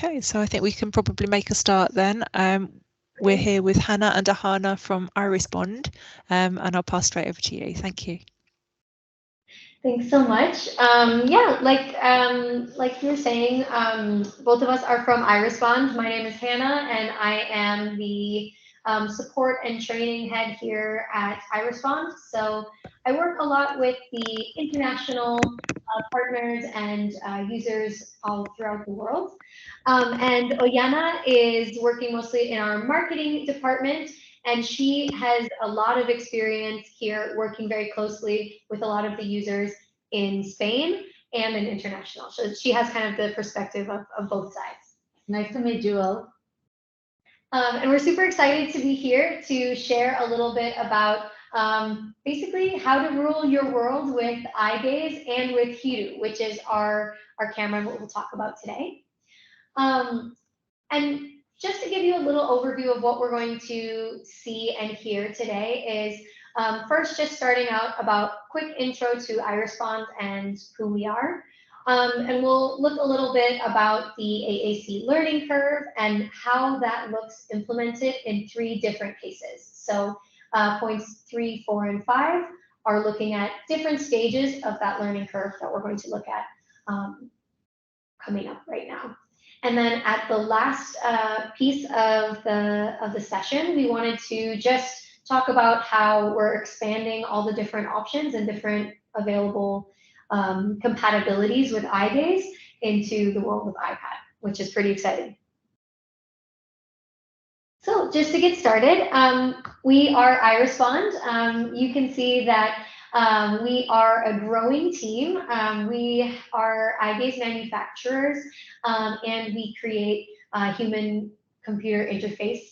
Okay, so I think we can probably make a start then. We're here with Hannah and Oihana from IRISBOND, and I'll pass straight over to you. Thank you. Thanks so much. Yeah, like you were saying, both of us are from IRISBOND. My name is Hannah, and I am the support and training head here at IRISBOND. So I work a lot with the international partners and users all throughout the world. And Oihana is working mostly in our marketing department, and she has a lot of experience here working very closely with a lot of the users in Spain and in international. So she has kind of the perspective of both sides. Nice to meet you all. And we're super excited to be here to share a little bit about basically how to rule your world with iGaze and with Hiru, which is our camera, what we'll talk about today. And just to give you a little overview of what we're going to see and hear today is first just starting out about quick intro to IRISBOND and who we are. And we'll look a little bit about the AAC learning curve and how that looks implemented in 3 different cases. So points 3, 4, and 5 are looking at different stages of that learning curve that we're going to look at coming up right now. And then at the last piece of the session, we wanted to just talk about how we're expanding all the different options and different available compatibilities with iGaze into the world of iPad, which is pretty exciting. So just to get started, we are IRISBOND. You can see that we are a growing team. We are iGaze manufacturers, and we create human-computer interface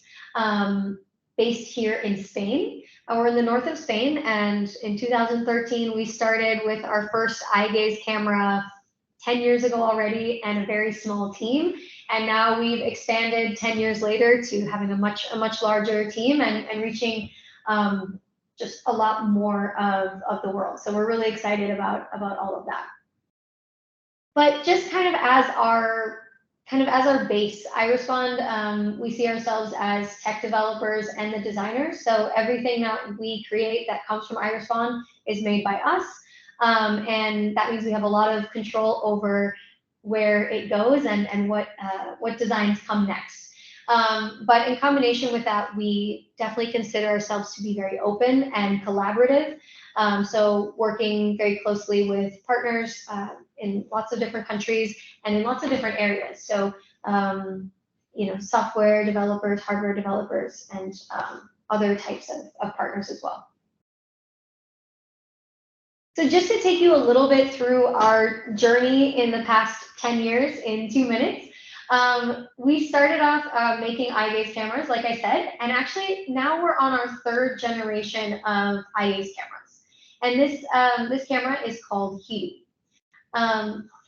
based here in Spain. We're in the north of Spain, and in 2013, we started with our first iGaze camera 10 years ago already, and a very small team. And now we've expanded 10 years later to having a much larger team and reaching just a lot more of the world. So we're really excited about all of that. But just kind of as our base, IRISBOND, we see ourselves as tech developers and the designers. So everything that we create that comes from IRISBOND is made by us. And that means we have a lot of control over where it goes and what designs come next. But in combination with that, we definitely consider ourselves to be very open and collaborative. So working very closely with partners in lots of different countries and in lots of different areas. So, software developers, hardware developers, and other types of partners as well. So just to take you a little bit through our journey in the past 10 years in 2 minutes, we started off making iGaze cameras, like I said, and actually now we're on our 3rd generation of iGaze cameras. And this camera is called Hiru.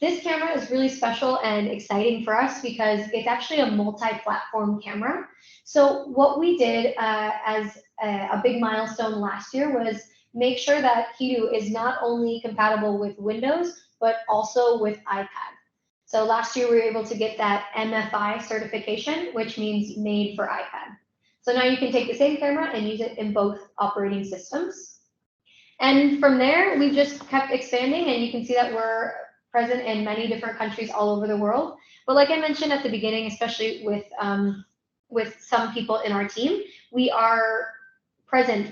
This camera is really special and exciting for us because it's actually a multi-platform camera. So what we did as a big milestone last year was make sure that Hiru is not only compatible with Windows, but also with iPad. So last year we were able to get that MFI certification, which means made for iPad. So now you can take the same camera and use it in both operating systems. And from there, we've just kept expanding, and you can see that we're present in many different countries all over the world. But like I mentioned at the beginning, especially with some people in our team, we are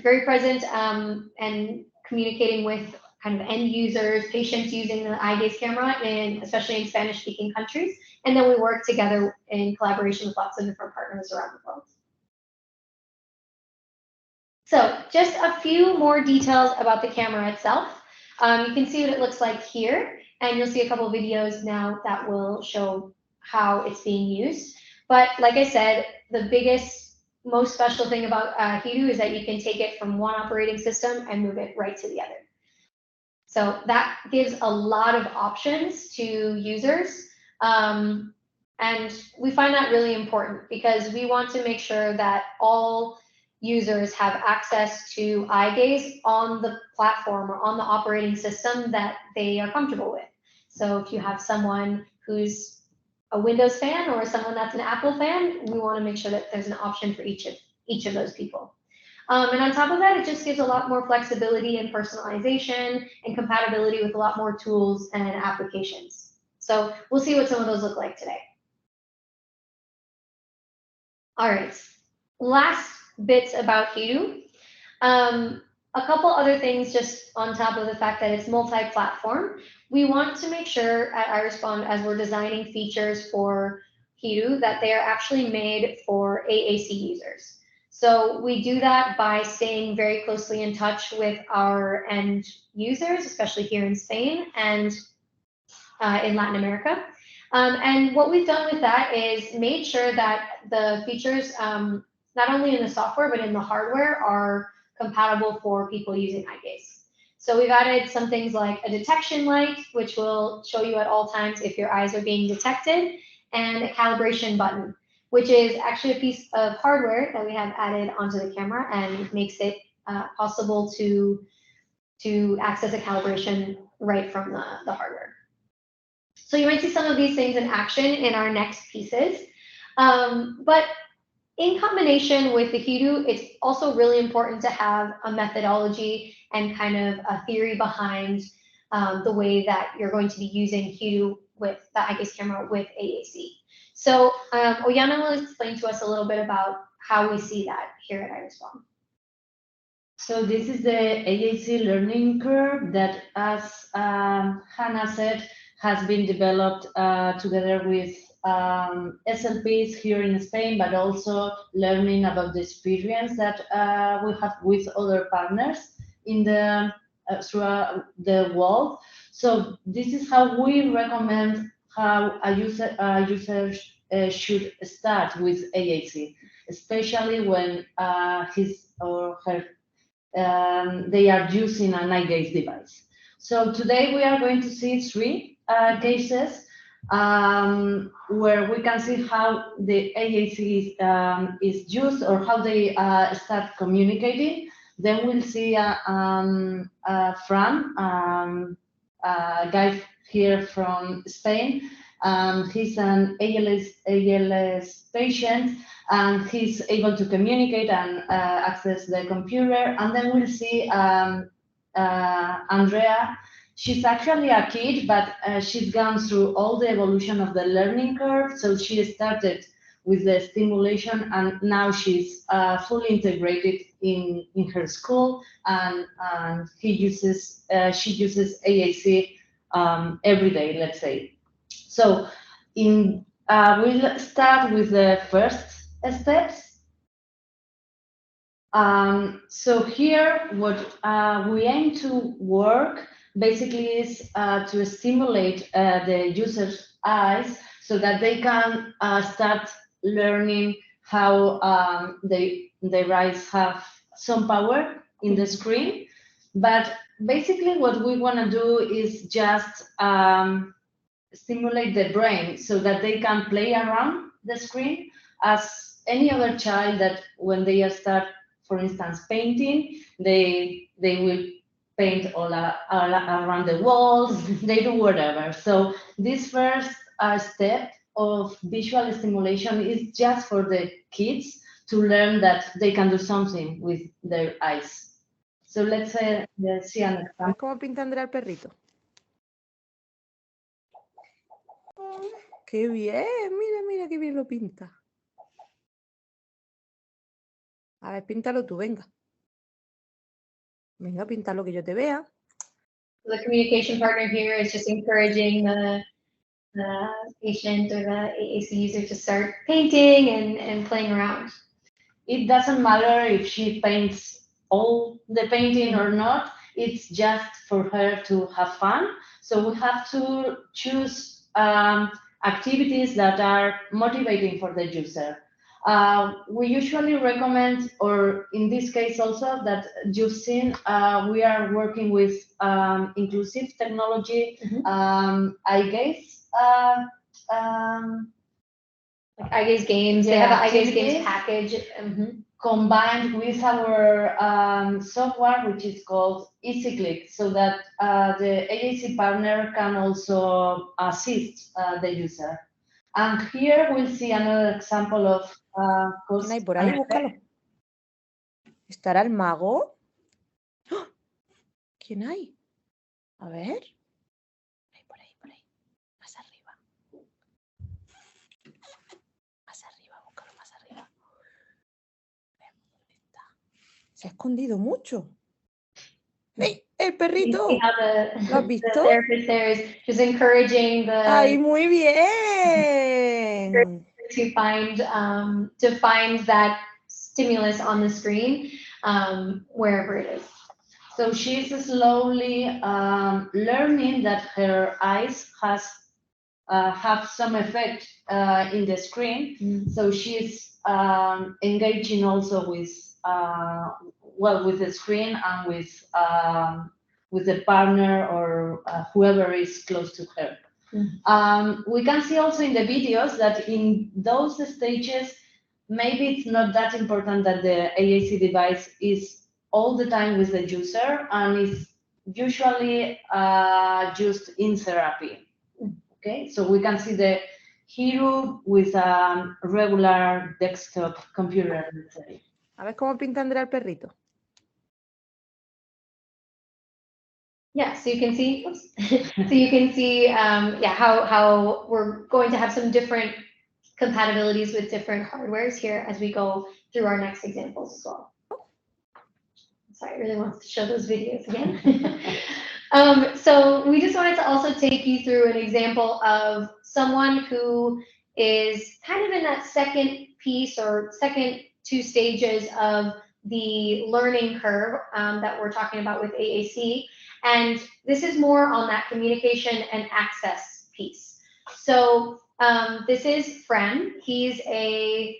very present, and communicating with kind of end users, patients using the iGaze camera, especially in Spanish-speaking countries. And then we work together in collaboration with lots of different partners around the world. So just a few more details about the camera itself. You can see what it looks like here, and you'll see a couple of videos now that will show how it's being used. But like I said, the biggest, most special thing about Hiru is that you can take it from one operating system and move it right to the other. So that gives a lot of options to users. And we find that really important because we want to make sure that all users have access to iGaze on the platform or on the operating system that they are comfortable with. So if you have someone who's a Windows fan or someone that's an Apple fan, we want to make sure that there's an option for each of those people. And on top of that, it just gives a lot more flexibility and personalization and compatibility with a lot more tools and applications. So we'll see what some of those look like today. All right, last bits about Hiru. A couple other things just on top of the fact that it's multi-platform. We want to make sure at IRISBOND, as we're designing features for Hiru, that they are actually made for AAC users. So we do that by staying very closely in touch with our end users, especially here in Spain and in Latin America. And what we've done with that is made sure that the features, not only in the software, but in the hardware, are compatible for people using eyegaze. So we've added some things like a detection light, which will show you at all times if your eyes are being detected, and a calibration button, which is actually a piece of hardware that we have added onto the camera and makes it possible to access a calibration right from the hardware. So you might see some of these things in action in our next pieces. But in combination with the Hiru, it's also really important to have a methodology and kind of a theory behind the way that you're going to be using Hiru with the eyegaze camera with AAC. So Oihana will explain to us a little bit about how we see that here at IRISBOND. So this is the AAC learning curve that, as Hannah said, has been developed together with SLPs here in Spain, but also learning about the experience that we have with other partners in the throughout the world. So this is how we recommend how a user should start with AAC, especially when his or her they are using an eyegaze device. So today we are going to see three cases where we can see how the AAC is used or how they start communicating. Then we'll see Fran, a guy here from Spain. He's an ALS patient, and he's able to communicate and access the computer. And then we'll see Andrea. She's actually a kid, but she's gone through all the evolution of the learning curve. So she started with the stimulation, and now she's fully integrated in her school, and she uses AAC every day, let's say. So we'll start with the first steps. So here, what we aim to work basically is to stimulate the user's eyes so that they can start learning how their eyes have some power in the screen. But basically what we want to do is just stimulate the brain so that they can play around the screen as any other child that when they start, for instance, painting, they will paint all around the walls, they do whatever. So this first step of visual stimulation is just for the kids to learn that they can do something with their eyes. So let's see an example. ¿Cómo pinta Andrea el perrito? ¡Qué bien! Mira, mira qué bien lo pinta. A ver, píntalo tú, venga. Venga, píntalo que yo te vea. The communication partner here is just encouraging the patient or the AAC user to start painting and playing around. It doesn't matter if she paints all the painting or not. It's just for her to have fun. So we have to choose activities that are motivating for the user. We usually recommend, or in this case also that you've seen, we are working with inclusive technology, eyegaze. Like eyegaze games, they have an eyegaze games package. Combined with our software, which is called EasyClick, so that the AAC partner can also assist the user. And here we'll see another example of cause ¿Quién hay por ahí? and effect. Búscalo. ¿Estará el mago? ¡Ah! ¿Quién hay? A ver. Por ahí, por ahí. Más arriba. Más arriba, búscalo más arriba. ¿Dónde está? Se ha escondido mucho. ¡Ey! ¡El You perrito! see how ¿Lo has the visto? therapist there is just encouraging ¡Ay, the muy bien! to find that stimulus on the screen wherever it is. So she's slowly learning that her eyes have some effect in the screen. So she's engaging also with with the screen and with the partner or whoever is close to her. We can see also in the videos that in those stages, maybe it's not that important that the AAC device is all the time with the user and is usually used in therapy. Okay, so we can see the Hiru with a regular desktop computer, let's say. A ver cómo pinta Andrea el perrito. Yeah, so you can see, how we're going to have some different compatibilities with different hardwares here as we go through our next examples as well. Sorry, I really want to show those videos again. So we just wanted to also take you through an example of someone who is kind of in that second piece or second two stages of the learning curve that we're talking about with AAC. And this is more on that communication and access piece. So this is Fran. He's a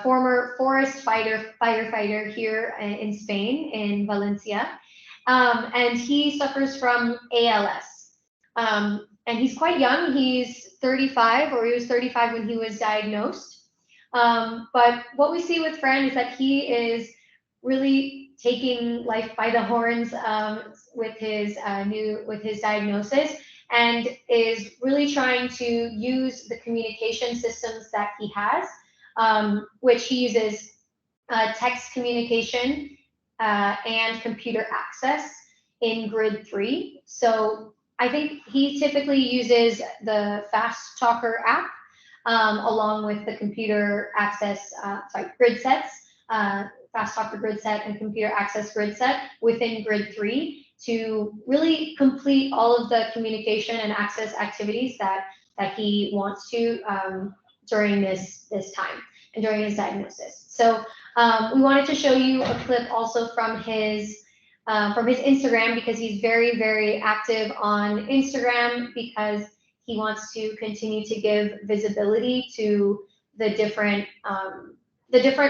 former forest firefighter here in Spain, in Valencia. And he suffers from ALS. And he's quite young. He's 35, or he was 35 when he was diagnosed. But what we see with Fran is that he is really taking life by the horns with his diagnosis, and is really trying to use the communication systems that he has, which he uses text communication and computer access in grid 3. So I think he typically uses the Fast Talker app along with the computer access, grid sets, Fast Talker grid set and computer access grid set within grid 3 to really complete all of the communication and access activities that he wants to during this time and during his diagnosis. So we wanted to show you a clip also from his Instagram, because he's very, very active on Instagram, because he wants to continue to give visibility to the different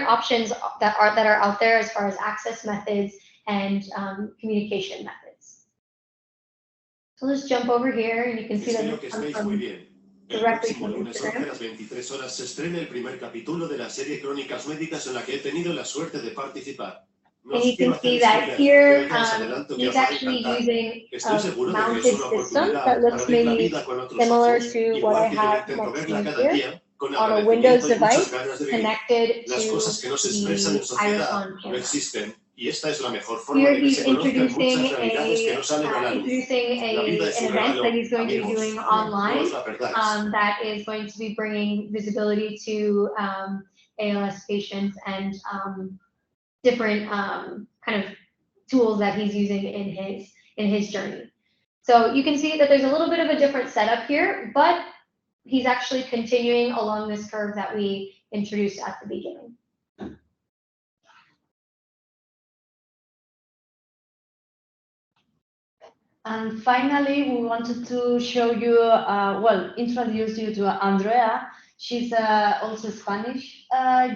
options that are out there as far as access methods and communication methods. So let's jump over here, and you can see that this comes from directly from Instagram. A las 23 horas se estrena el primer capítulo de la serie Crónicas Médicas en la que he tenido la suerte de participar. And you can see that here he's actually using a mounted system that looks maybe similar to what I have next to me here, on a Windows device connected to the IRISBOND camera. Y esta es la mejor forma Here de que he's se conozcan introducing muchas realidades que no salen a la luz. an event that he's going to be doing online that is going to be bringing visibility to ALS patients and different kind of tools that he's using in his journey. So you can see that there's a little bit of a different setup here, but he's actually continuing along this curve that we introduced at the beginning. And finally, we wanted to show you, introduce you to Andrea. She's also a Spanish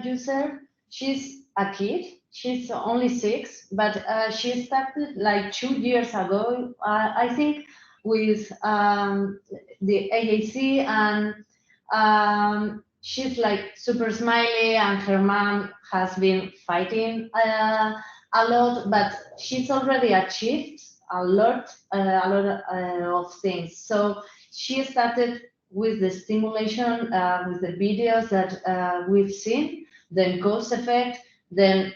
user. She's a kid. She's only 6, but she started like 2 years ago, I think, with the AAC, and she's like super smiley, and her mom has been fighting a lot, but she's already achieved a lot of things. So she started with the stimulation, with the videos that we've seen, then cause effect, then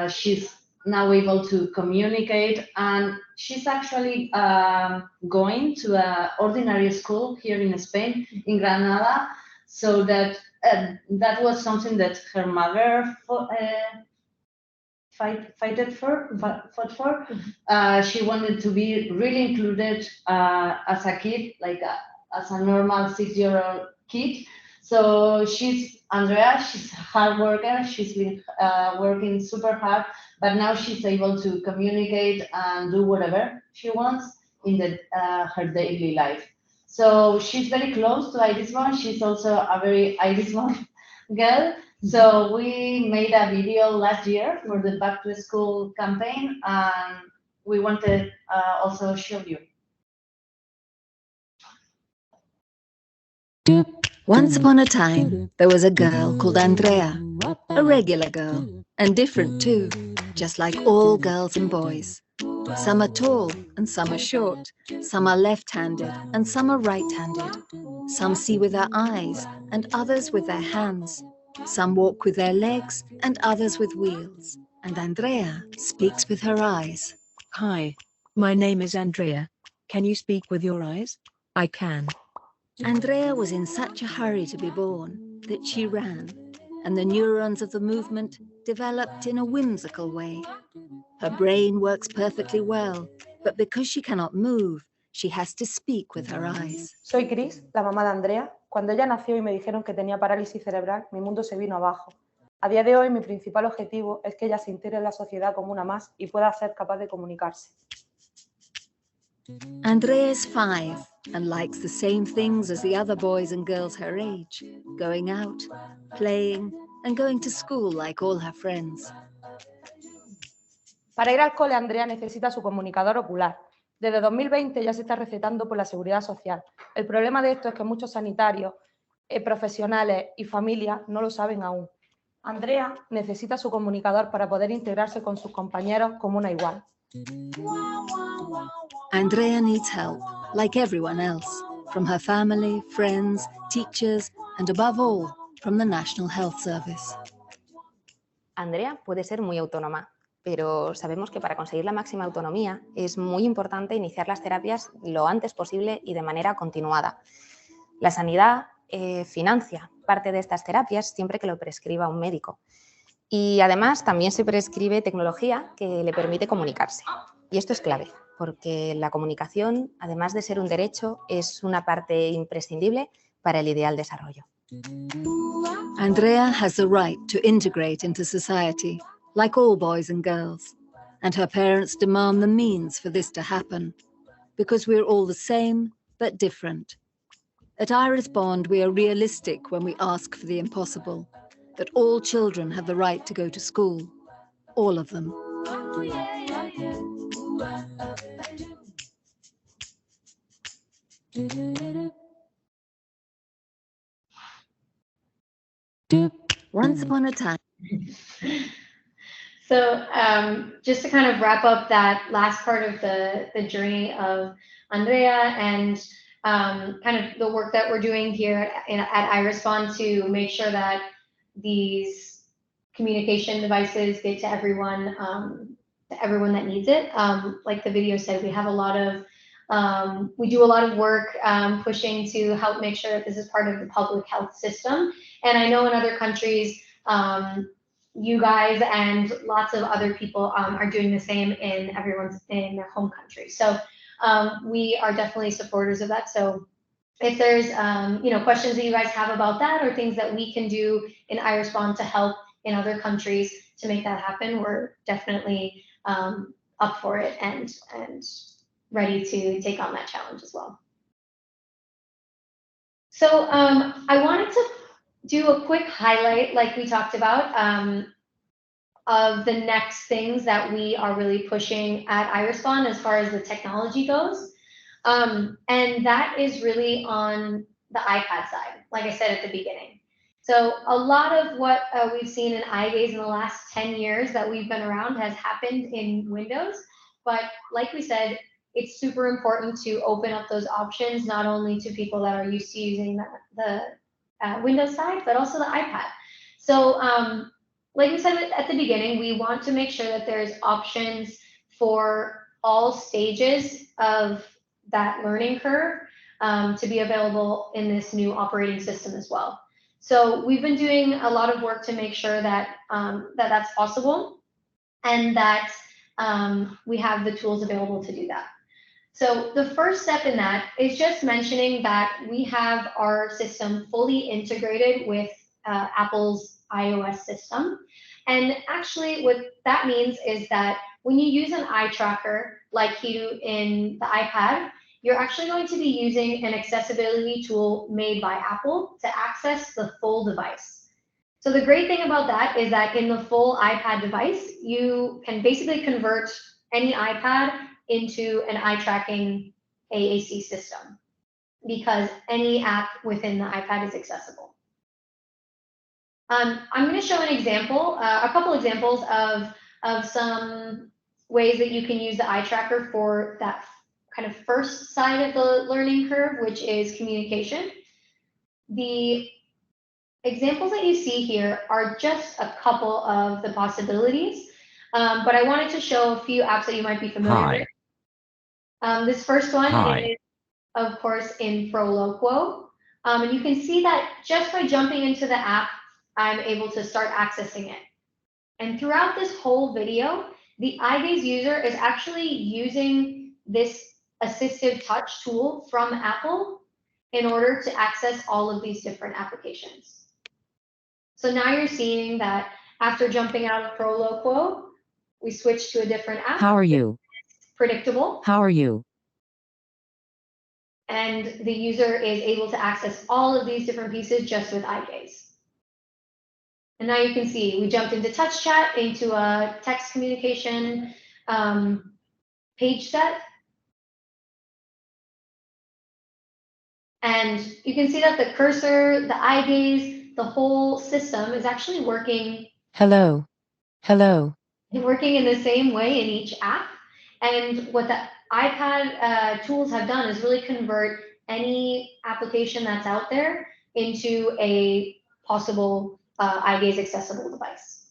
she's now able to communicate, and she's actually going to an ordinary school here in Spain, in Granada, so that that was something that her mother fought for. She wanted to be really included as a kid, like as a normal 6-year-old kid. So Andrea, she's a hard worker. She's been working super hard, but now she's able to communicate and do whatever she wants in her daily life. So she's very close to IRISBOND. She's also a very IRISBOND girl. So we made a video last year for the Back to School campaign, and we wanted also show you. Once upon a time, there was a girl called Andrea, a regular girl, and different too, just like all girls and boys. Some are tall and some are short, some are left-handed and some are right-handed. Some see with their eyes and others with their hands. Some walk with their legs and others with wheels. And Andrea speaks with her eyes. Hi, my name is Andrea. Can you speak with your eyes? I can. Andrea was in such a hurry to be born that she ran, and the neurons of the movement developed in a whimsical way. Her brain works perfectly well, but because she cannot move, she has to speak with her eyes. Soy Chris, la mamá de Andrea. Cuando ella nació y me dijeron que tenía parálisis cerebral, mi mundo se vino abajo. A día de hoy, mi principal objetivo es que ella se integre en la sociedad como una más y pueda ser capaz de comunicarse. Andrea is 5 and likes the same things as the other boys and girls her age, going out, playing, and going to school like all her friends. Para ir al cole, Andrea necesita su comunicador ocular. Desde 2020 ya se está recetando por la Seguridad Social. El problema de esto es que muchos sanitarios, profesionales y familias no lo saben aún. Andrea necesita su comunicador para poder integrarse con sus compañeros como una igual. Andrea needs help, like everyone else, from her family, friends, teachers, and above all, from the National Health Service. Andrea puede ser muy autónoma, pero sabemos que para conseguir la máxima autonomía es muy importante iniciar las terapias lo antes posible y de manera continuada. La sanidad financia parte de estas terapias siempre que lo prescriba un médico. Y además también se prescribe tecnología que le permite comunicarse. Y esto es clave, porque la comunicación, además de ser un derecho, es una parte imprescindible para el ideal desarrollo. Andrea has the right to integrate into society, like all boys and girls, and her parents demand the means for this to happen, because we're all the same, but different. At IRISBOND, we are realistic when we ask for the impossible, that all children have the right to go to school, all of them. Once upon a time. So just to kind of wrap up that last part of the journey of Andrea and kind of the work that we're doing here at IRISBOND to make sure that these communication devices get to everyone that needs it. Like the video said, we have a lot of we do a lot of work pushing to help make sure that this is part of the public health system. And I know in other countries, you guys and lots of other people are doing the same in their home country. So we are definitely supporters of that. So if there's questions that you guys have about that or things that we can do in IRISBOND to help in other countries to make that happen, we're definitely up for it and ready to take on that challenge as well. So I wanted to do a quick highlight, like we talked about, of the next things that we are really pushing at IRISBOND as far as the technology goes. And that is really on the iPad side, like I said at the beginning. So a lot of what we've seen in eyegaze in the last 10 years that we've been around has happened in Windows. But like we said, it's super important to open up those options, not only to people that are used to using the Windows side, but also the iPad. So like we said at the beginning, we want to make sure that there's options for all stages of that learning curve to be available in this new operating system as well. So we've been doing a lot of work to make sure that that's possible, and that we have the tools available to do that. So the first step in that is just mentioning that we have our system fully integrated with Apple's iOS system. And actually what that means is that when you use an eye tracker like Hiru in the iPad, you're actually going to be using an accessibility tool made by Apple to access the full device. So the great thing about that is that in the full iPad device, you can basically convert any iPad into an eye tracking AAC system, because any app within the iPad is accessible. I'm going to show an example, a couple examples of some ways that you can use the eye tracker for that kind of first side of the learning curve, which is communication. The examples that you see here are just a couple of the possibilities, but I wanted to show a few apps that you might be familiar with. This first one is, of course, in Proloquo. And you can see that just by jumping into the app, I'm able to start accessing it. And throughout this whole video, the iGaze user is actually using this assistive touch tool from Apple in order to access all of these different applications. So now you're seeing that after jumping out of Proloquo, we switch to a different app. How are you? Predictable. How are you? And the user is able to access all of these different pieces just with iGaze. And now you can see we jumped into touch chat, into a text communication page set. And you can see that the cursor, the iGaze, the whole system is actually working. Hello. Hello. Working in the same way in each app. And what the iPad tools have done is really convert any application that's out there into a possible iGaze accessible device.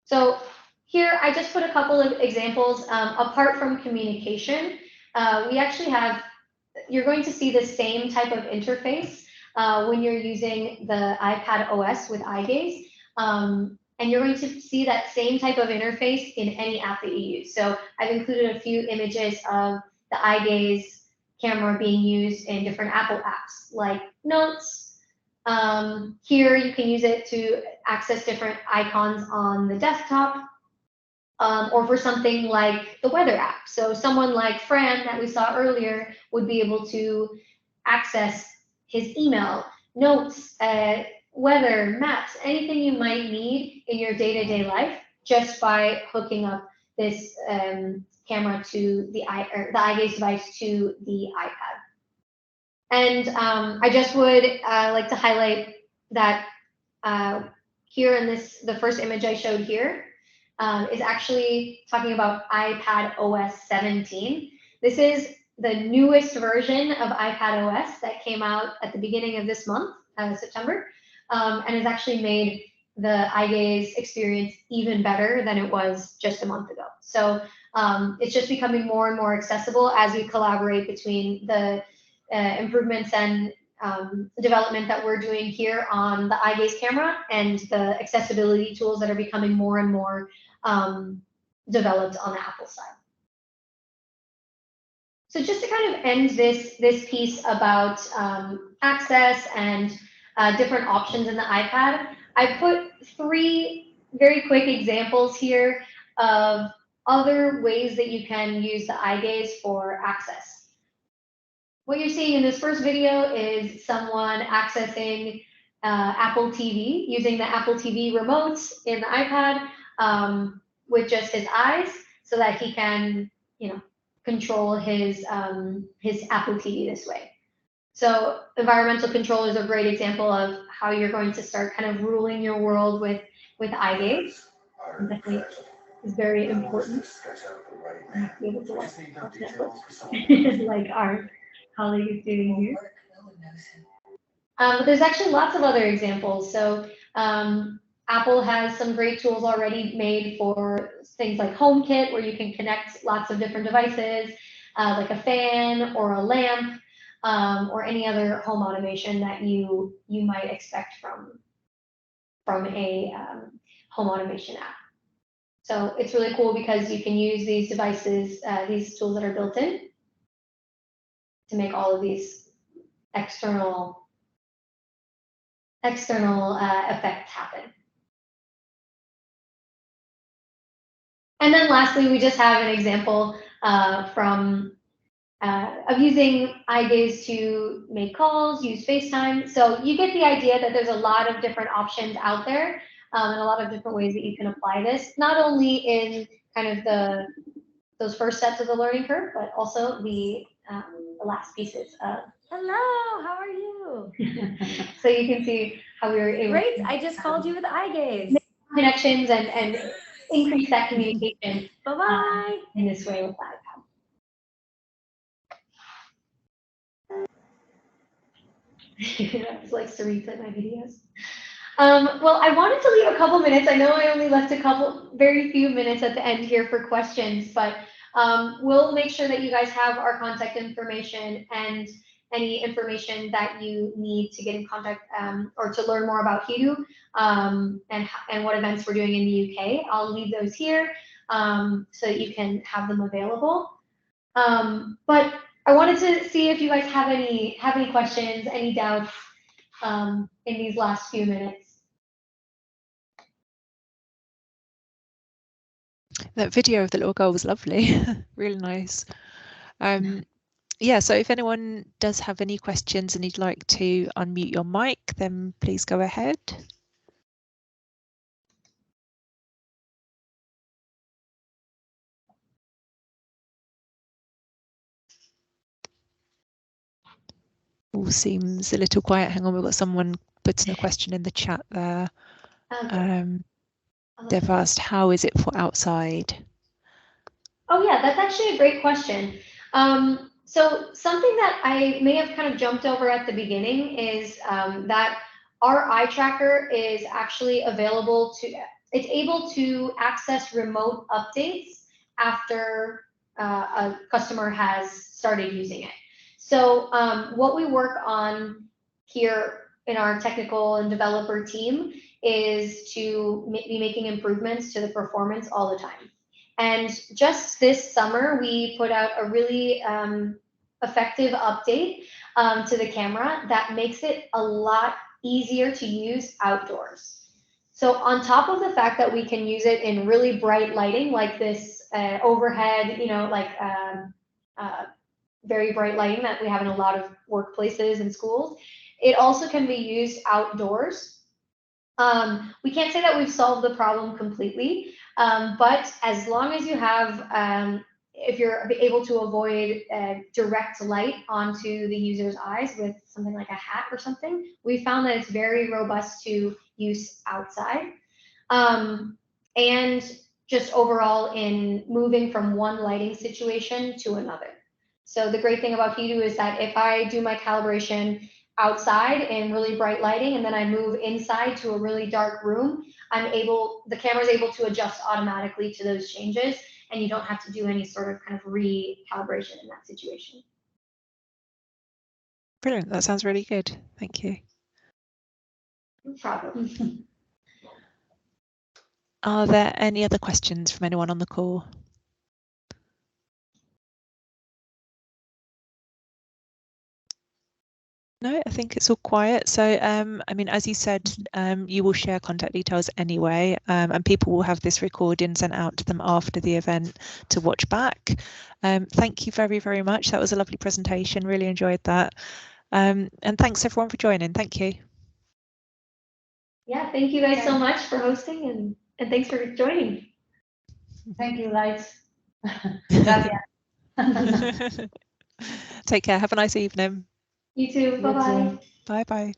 So here I just put a couple of examples. Apart from communication, we actually have, you're going to see the same type of interface when you're using the iPadOs with iGaze. And you're going to see that same type of interface in any app that you use. So I've included a few images of the iGaze camera being used in different Apple apps, like Notes. Here you can use it to access different icons on the desktop, or for something like the weather app. So someone like Fran that we saw earlier would be able to access his email, Notes, weather, maps, anything you might need in your day-to-day life just by hooking up this camera to the iGaze device to the iPad. And I just would like to highlight that here in the first image I showed here is actually talking about iPadOs 17. This is the newest version of iPadOs that came out at the beginning of this month, September. And has actually made the iGaze experience even better than it was just a month ago. So it's just becoming more and more accessible as we collaborate between the improvements and development that we're doing here on the iGaze camera and the accessibility tools that are becoming more and more developed on the Apple side. So just to kind of end this piece about access and different options in the iPad, I put 3 very quick examples here of other ways that you can use the iGaze for access. What you're seeing in this first video is someone accessing Apple TV using the Apple TV remote in the iPad with just his eyes, so that he can, control his Apple TV this way. So environmental control is a great example of how you're going to start kind of ruling your world with iGaze. definitely is very important. I have to be able to watch Netflix, like our colleague is doing here. But there's actually lots of other examples. So Apple has some great tools already made for things like HomeKit, where you can connect lots of different devices, like a fan or a lamp, or any other home automation that you might expect from a home automation app. So it's really cool because you can use these devices, these tools that are built in, to make all of these external effects happen. And then lastly, we just have an example of using iGaze to make calls, use FaceTime. So you get the idea that there's a lot of different options out there, and a lot of different ways that you can apply this, not only in kind of those first steps of the learning curve, but also the last pieces of. Hello, how are you? So you can see how we were able. Great, I just called you with iGaze. Connections and increase that communication. Bye-bye. In this way with iPad. I just likes to replay my videos. Well, I wanted to leave a couple minutes. I know I only left very few minutes at the end here for questions, but we'll make sure that you guys have our contact information and any information that you need to get in contact or to learn more about Hiru and what events we're doing in the UK. I'll leave those here so that you can have them available. But I wanted to see if you guys have any questions, any doubts in these last few minutes. That video of the little girl was lovely, really nice. Yeah, so if anyone does have any questions and you'd like to unmute your mic, then please go ahead. All seems a little quiet. Hang on, we've got someone putting a question in the chat there. They've asked, how is it for outside? Oh yeah, that's actually a great question. So something that I may have kind of jumped over at the beginning is that our eye tracker is actually available it's able to access remote updates after a customer has started using it. So what we work on here in our technical and developer team is to be making improvements to the performance all the time. And just this summer, we put out a really effective update to the camera that makes it a lot easier to use outdoors. So on top of the fact that we can use it in really bright lighting, like this overhead, very bright lighting that we have in a lot of workplaces and schools, it also can be used outdoors. We can't say that we've solved the problem completely, but as long as you have, if you're able to avoid direct light onto the user's eyes with something like a hat or something, we found that it's very robust to use outside. And just overall in moving from one lighting situation to another. So the great thing about Hiru is that if I do my calibration outside in really bright lighting and then I move inside to a really dark room, the camera's able to adjust automatically to those changes, and you don't have to do any sort of kind of recalibration in that situation. Brilliant, that sounds really good. Thank you. No problem. Are there any other questions from anyone on the call? No, I think it's all quiet. So, I mean, as you said, you will share contact details anyway, and people will have this recording sent out to them after the event to watch back. Thank you very, very much. That was a lovely presentation. Really enjoyed that. And thanks everyone for joining. Thank you. Yeah, thank you guys so much for hosting and thanks for joining. Thank you, guys. Take care. Have a nice evening. You too. Bye-bye. Bye-bye.